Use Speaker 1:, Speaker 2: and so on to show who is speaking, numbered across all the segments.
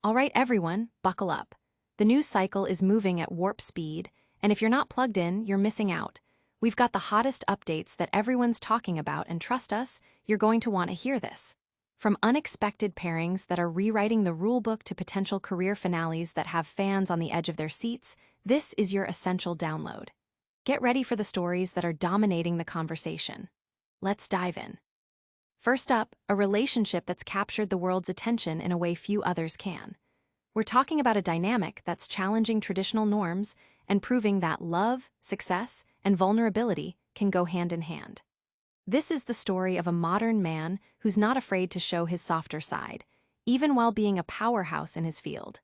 Speaker 1: All right, everyone, buckle up. The news cycle is moving at warp speed, and if you're not plugged in, you're missing out. We've got the hottest updates that everyone's talking about, and trust us, you're going to want to hear this. From unexpected pairings that are rewriting the rulebook to potential career finales that have fans on the edge of their seats, this is your essential download. Get ready for the stories that are dominating the conversation. Let's dive in. First up, a relationship that's captured the world's attention in a way few others can. We're talking about a dynamic that's challenging traditional norms and proving that love, success, and vulnerability can go hand in hand. This is the story of a modern man who's not afraid to show his softer side, even while being a powerhouse in his field.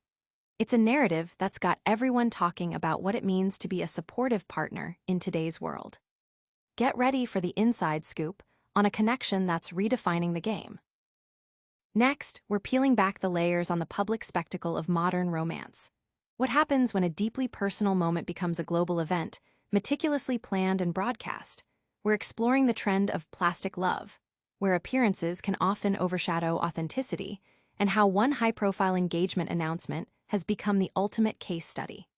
Speaker 1: It's a narrative that's got everyone talking about what it means to be a supportive partner in today's world. Get ready for the inside scoop on a connection that's redefining the game. Next, we're peeling back the layers on the public spectacle of modern romance. What happens when a deeply personal moment becomes a global event, meticulously planned and broadcast? We're exploring the trend of plastic love, where appearances can often overshadow authenticity, and how one high-profile engagement announcement has become the ultimate case study.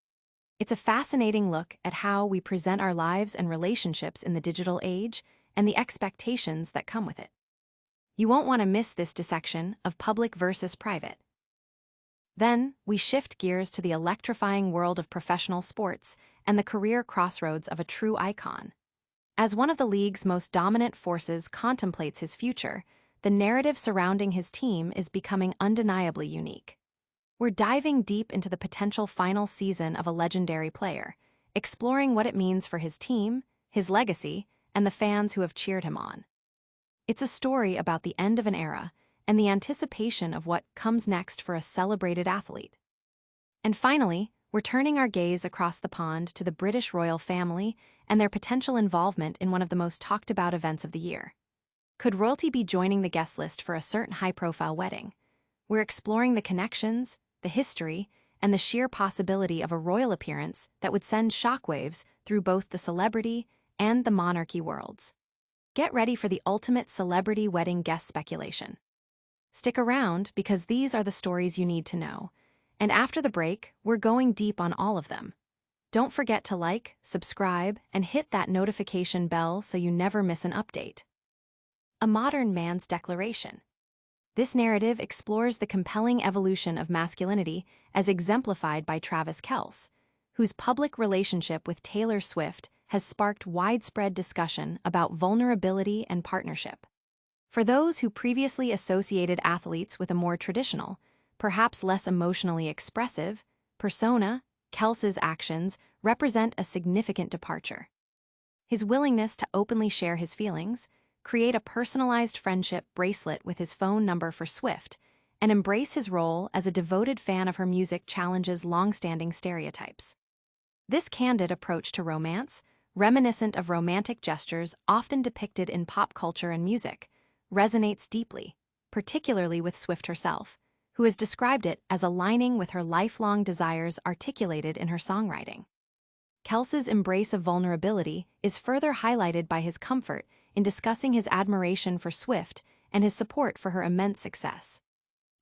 Speaker 1: It's a fascinating look at how we present our lives and relationships in the digital age and the expectations that come with it. You won't want to miss this dissection of public versus private. Then, we shift gears to the electrifying world of professional sports and the career crossroads of a true icon. As one of the league's most dominant forces contemplates his future, the narrative surrounding his team is becoming undeniably unique. We're diving deep into the potential final season of a legendary player, exploring what it means for his team, his legacy, and the fans who have cheered him on. It's a story about the end of an era and the anticipation of what comes next for a celebrated athlete. And finally, we're turning our gaze across the pond to the British royal family and their potential involvement in one of the most talked-about events of the year. Could royalty be joining the guest list for a certain high-profile wedding? We're exploring the connections, the history, and the sheer possibility of a royal appearance that would send shockwaves through both the celebrity and the monarchy worlds. Get ready for the ultimate celebrity wedding guest speculation. Stick around because these are the stories you need to know. And after the break, we're going deep on all of them. Don't forget to like, subscribe, and hit that notification bell so you never miss an update. A modern man's declaration. This narrative explores the compelling evolution of masculinity as exemplified by Travis Kelce, whose public relationship with Taylor Swift has sparked widespread discussion about vulnerability and partnership. For those who previously associated athletes with a more traditional, perhaps less emotionally expressive, persona, Kelce's actions represent a significant departure. His willingness to openly share his feelings, create a personalized friendship bracelet with his phone number for Swift, and embrace his role as a devoted fan of her music challenges long-standing stereotypes. This candid approach to romance, reminiscent of romantic gestures often depicted in pop culture and music, resonates deeply, particularly with Swift herself, who has described it as aligning with her lifelong desires articulated in her songwriting. Kelce's embrace of vulnerability is further highlighted by his comfort in discussing his admiration for Swift and his support for her immense success.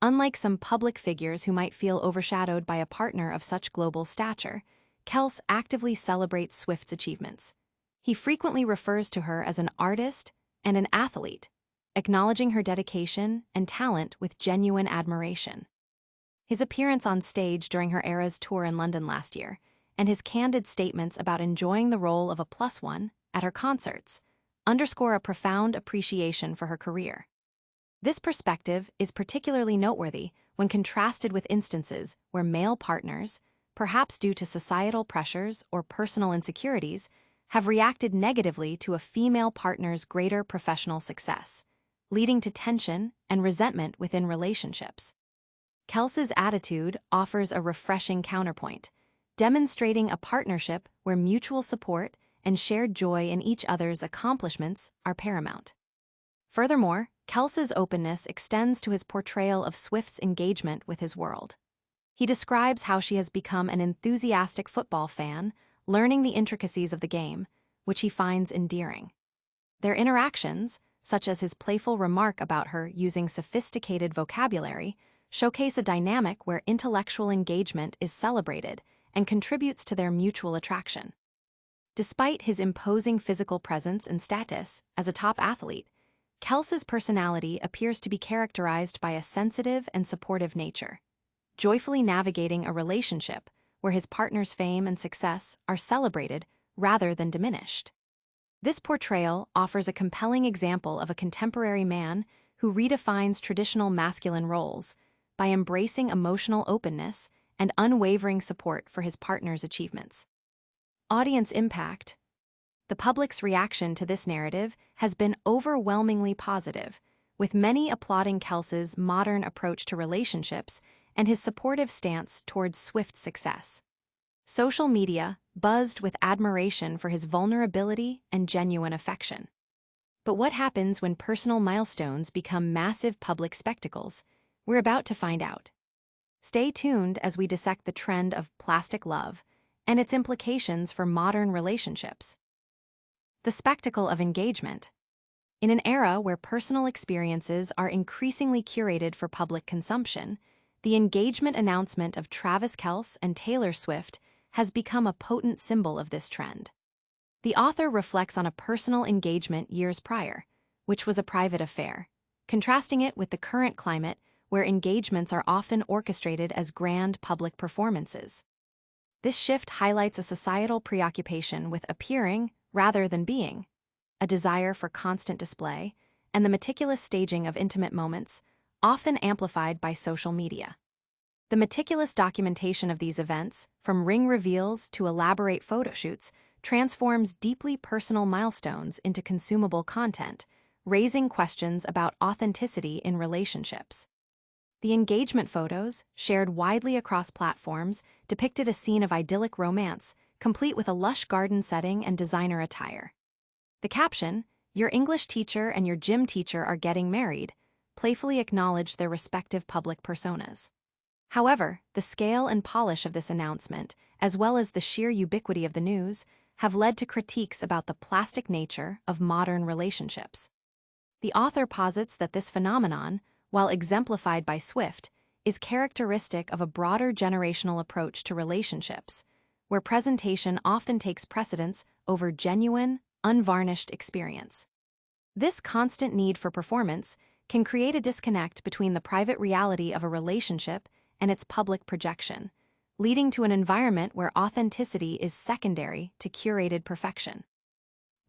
Speaker 1: Unlike some public figures who might feel overshadowed by a partner of such global stature, Kelce actively celebrates Swift's achievements. He frequently refers to her as an artist and an athlete, acknowledging her dedication and talent with genuine admiration. His appearance on stage during her Eras tour in London last year, and his candid statements about enjoying the role of a plus one at her concerts, underscore a profound appreciation for her career. This perspective is particularly noteworthy when contrasted with instances where male partners, perhaps due to societal pressures or personal insecurities, have reacted negatively to a female partner's greater professional success, leading to tension and resentment within relationships. Kelce's attitude offers a refreshing counterpoint, demonstrating a partnership where mutual support and shared joy in each other's accomplishments are paramount. Furthermore, Kelce's openness extends to his portrayal of Swift's engagement with his world. He describes how she has become an enthusiastic football fan, learning the intricacies of the game, which he finds endearing. Their interactions, such as his playful remark about her using sophisticated vocabulary, showcase a dynamic where intellectual engagement is celebrated and contributes to their mutual attraction. Despite his imposing physical presence and status as a top athlete, Kelce's personality appears to be characterized by a sensitive and supportive nature, joyfully navigating a relationship where his partner's fame and success are celebrated rather than diminished. This portrayal offers a compelling example of a contemporary man who redefines traditional masculine roles by embracing emotional openness and unwavering support for his partner's achievements. Audience impact. The public's reaction to this narrative has been overwhelmingly positive, with many applauding Kelce's modern approach to relationships and his supportive stance towards swift success. Social media buzzed with admiration for his vulnerability and genuine affection. But what happens when personal milestones become massive public spectacles? We're about to find out. Stay tuned as we dissect the trend of plastic love and its implications for modern relationships. The spectacle of engagement. In an era where personal experiences are increasingly curated for public consumption, the engagement announcement of Travis Kelce and Taylor Swift has become a potent symbol of this trend. The author reflects on a personal engagement years prior, which was a private affair, contrasting it with the current climate where engagements are often orchestrated as grand public performances. This shift highlights a societal preoccupation with appearing rather than being, a desire for constant display, and the meticulous staging of intimate moments, often amplified by social media. The meticulous documentation of these events, from ring reveals to elaborate photoshoots, transforms deeply personal milestones into consumable content, raising questions about authenticity in relationships. The engagement photos, shared widely across platforms, depicted a scene of idyllic romance, complete with a lush garden setting and designer attire. The caption, "Your English teacher and your gym teacher are getting married," playfully acknowledged their respective public personas. However, the scale and polish of this announcement, as well as the sheer ubiquity of the news, have led to critiques about the plastic nature of modern relationships. The author posits that this phenomenon, while exemplified by Swift, is characteristic of a broader generational approach to relationships, where presentation often takes precedence over genuine, unvarnished experience. This constant need for performance can create a disconnect between the private reality of a relationship and its public projection, leading to an environment where authenticity is secondary to curated perfection.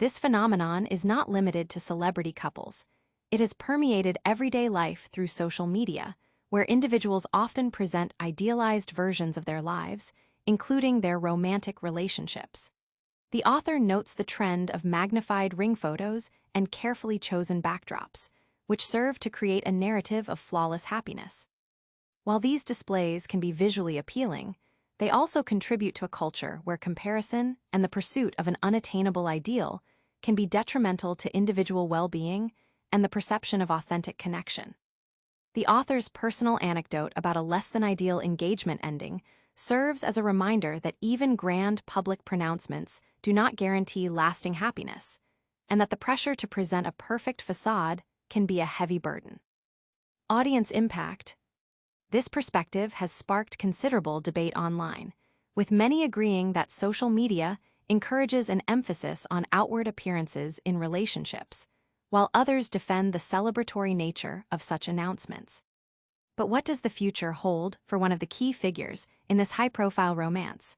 Speaker 1: This phenomenon is not limited to celebrity couples. It has permeated everyday life through social media, where individuals often present idealized versions of their lives, including their romantic relationships. The author notes the trend of magnified ring photos and carefully chosen backdrops, which serve to create a narrative of flawless happiness. While these displays can be visually appealing, they also contribute to a culture where comparison and the pursuit of an unattainable ideal can be detrimental to individual well-being and the perception of authentic connection. The author's personal anecdote about a less-than-ideal engagement ending serves as a reminder that even grand public pronouncements do not guarantee lasting happiness, and that the pressure to present a perfect facade can be a heavy burden. Audience impact. This perspective has sparked considerable debate online, with many agreeing that social media encourages an emphasis on outward appearances in relationships, while others defend the celebratory nature of such announcements. But what does the future hold for one of the key figures in this high-profile romance?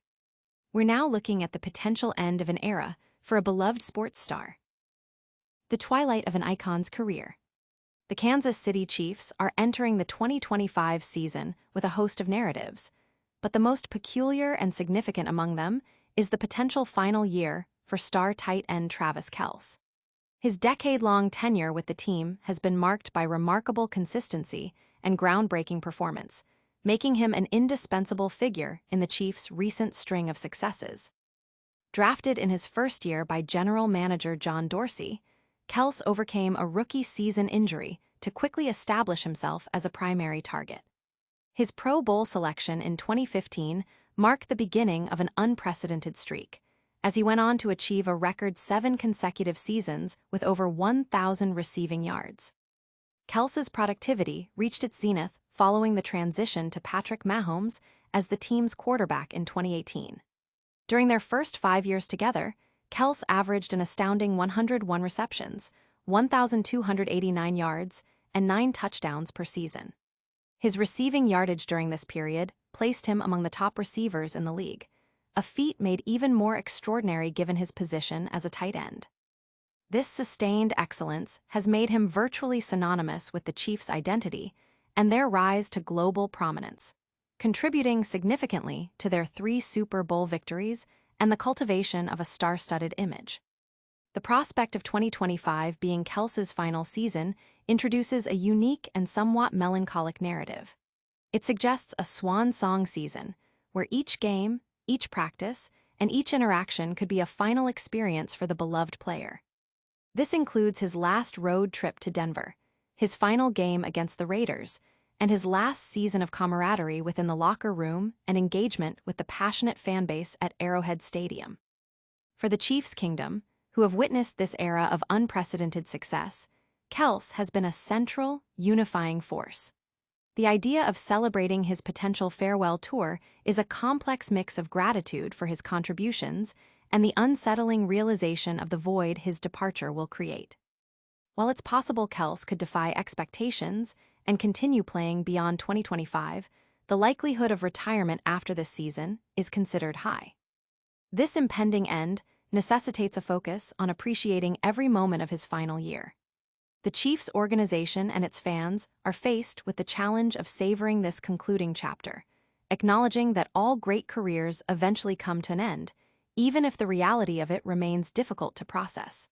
Speaker 1: We're now looking at the potential end of an era for a beloved sports star. The twilight of an icon's career. The Kansas City Chiefs are entering the 2025 season with a host of narratives, but the most peculiar and significant among them is the potential final year for star tight end Travis Kelce. His decade-long tenure with the team has been marked by remarkable consistency and groundbreaking performance, making him an indispensable figure in the Chiefs' recent string of successes. Drafted in his first year by general manager John Dorsey, Kelce overcame a rookie season injury to quickly establish himself as a primary target. His Pro Bowl selection in 2015 marked the beginning of an unprecedented streak, as he went on to achieve a record 7 consecutive seasons with over 1,000 receiving yards. Kelce's productivity reached its zenith following the transition to Patrick Mahomes as the team's quarterback in 2018. During their first 5 years together, Kelce averaged an astounding 101 receptions, 1,289 yards, and 9 touchdowns per season. His receiving yardage during this period placed him among the top receivers in the league, a feat made even more extraordinary given his position as a tight end. This sustained excellence has made him virtually synonymous with the Chiefs' identity and their rise to global prominence, contributing significantly to their 3 Super Bowl victories and the cultivation of a star-studded image. The prospect of 2025 being Kelce's final season introduces a unique and somewhat melancholic narrative. It suggests a swan song season, where each game, each practice, and each interaction could be a final experience for the beloved player. This includes his last road trip to Denver, his final game against the Raiders, and his last season of camaraderie within the locker room and engagement with the passionate fanbase at Arrowhead Stadium. For the Chiefs' kingdom, who have witnessed this era of unprecedented success, Kelce has been a central, unifying force. The idea of celebrating his potential farewell tour is a complex mix of gratitude for his contributions and the unsettling realization of the void his departure will create. While it's possible Kelce could defy expectations and continue playing beyond 2025, the likelihood of retirement after this season is considered high. This impending end necessitates a focus on appreciating every moment of his final year. The Chiefs organization and its fans are faced with the challenge of savoring this concluding chapter, acknowledging that all great careers eventually come to an end, even if the reality of it remains difficult to process.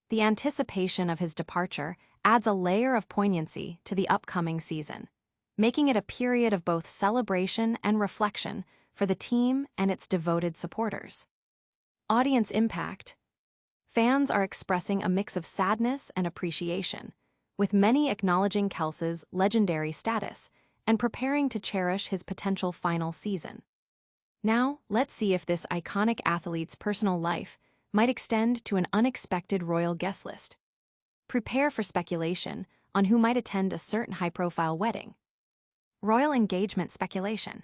Speaker 1: The anticipation of his departure adds a layer of poignancy to the upcoming season, making it a period of both celebration and reflection for the team and its devoted supporters. Audience impact. Fans are expressing a mix of sadness and appreciation, with many acknowledging Kelce's legendary status and preparing to cherish his potential final season. Now, let's see if this iconic athlete's personal life might extend to an unexpected royal guest list. Prepare for speculation on who might attend a certain high-profile wedding. Royal engagement speculation.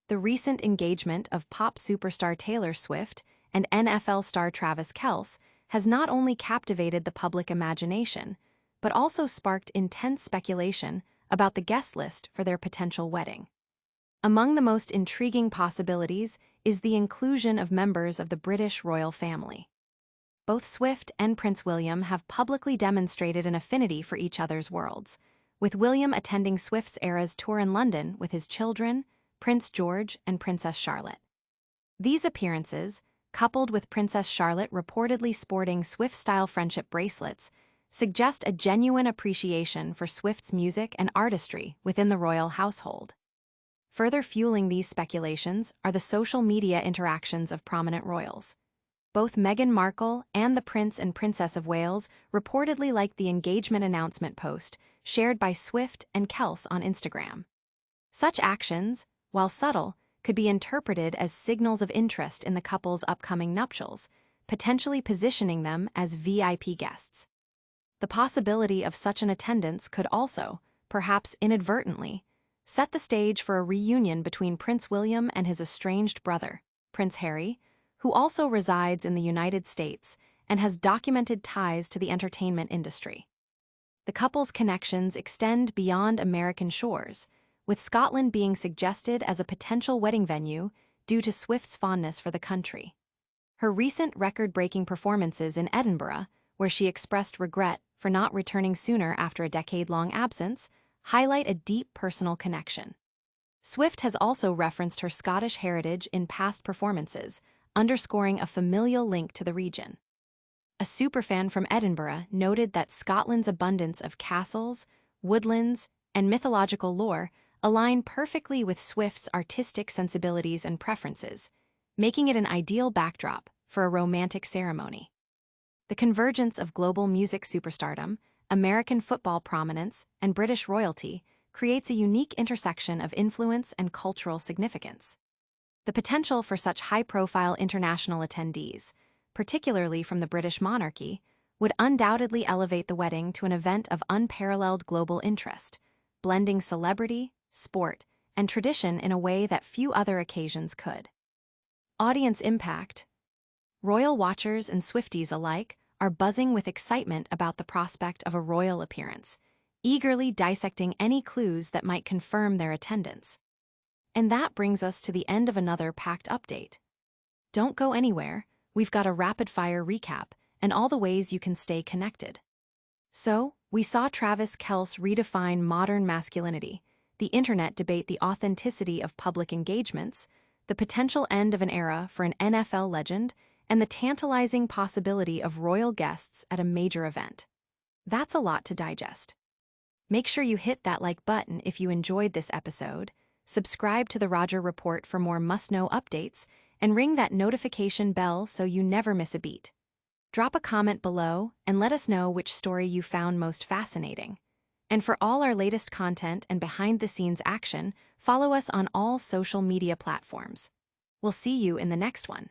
Speaker 1: The recent engagement of pop superstar Taylor Swift and NFL star Travis Kelce has not only captivated the public imagination, but also sparked intense speculation about the guest list for their potential wedding. Among the most intriguing possibilities is the inclusion of members of the British royal family. Both Swift and Prince William have publicly demonstrated an affinity for each other's worlds, with William attending Swift's Eras tour in London with his children, Prince George and Princess Charlotte. These appearances, coupled with Princess Charlotte reportedly sporting Swift-style friendship bracelets, suggest a genuine appreciation for Swift's music and artistry within the royal household. Further fueling these speculations are the social media interactions of prominent royals. Both Meghan Markle and the Prince and Princess of Wales reportedly liked the engagement announcement post shared by Swift and Kelce on Instagram. Such actions, while subtle, could be interpreted as signals of interest in the couple's upcoming nuptials, potentially positioning them as VIP guests. The possibility of such an attendance could also, perhaps inadvertently, set the stage for a reunion between Prince William and his estranged brother, Prince Harry, who also resides in the United States and has documented ties to the entertainment industry. The couple's connections extend beyond American shores, with Scotland being suggested as a potential wedding venue due to Swift's fondness for the country. Her recent record-breaking performances in Edinburgh, where she expressed regret for not returning sooner after a decade-long absence, highlight a deep personal connection. Swift has also referenced her Scottish heritage in past performances, underscoring a familial link to the region. A superfan from Edinburgh noted that Scotland's abundance of castles, woodlands, and mythological lore align perfectly with Swift's artistic sensibilities and preferences, making it an ideal backdrop for a romantic ceremony. The convergence of global music superstardom, American football prominence, and British royalty creates a unique intersection of influence and cultural significance. The potential for such high-profile international attendees, particularly from the British monarchy, would undoubtedly elevate the wedding to an event of unparalleled global interest, blending celebrity, sport, and tradition in a way that few other occasions could. Audience impact. Royal watchers and Swifties alike are buzzing with excitement about the prospect of a royal appearance, eagerly dissecting any clues that might confirm their attendance. And that brings us to the end of another packed update. Don't go anywhere, we've got a rapid-fire recap and all the ways you can stay connected. So, we saw Travis Kelce redefine modern masculinity, the internet debate the authenticity of public engagements, the potential end of an era for an NFL legend, and the tantalizing possibility of royal guests at a major event. That's a lot to digest. Make sure you hit that like button if you enjoyed this episode, subscribe to the Roger Report for more must-know updates, and ring that notification bell so you never miss a beat. Drop a comment below and let us know which story you found most fascinating. And for all our latest content and behind-the-scenes action, follow us on all social media platforms. We'll see you in the next one.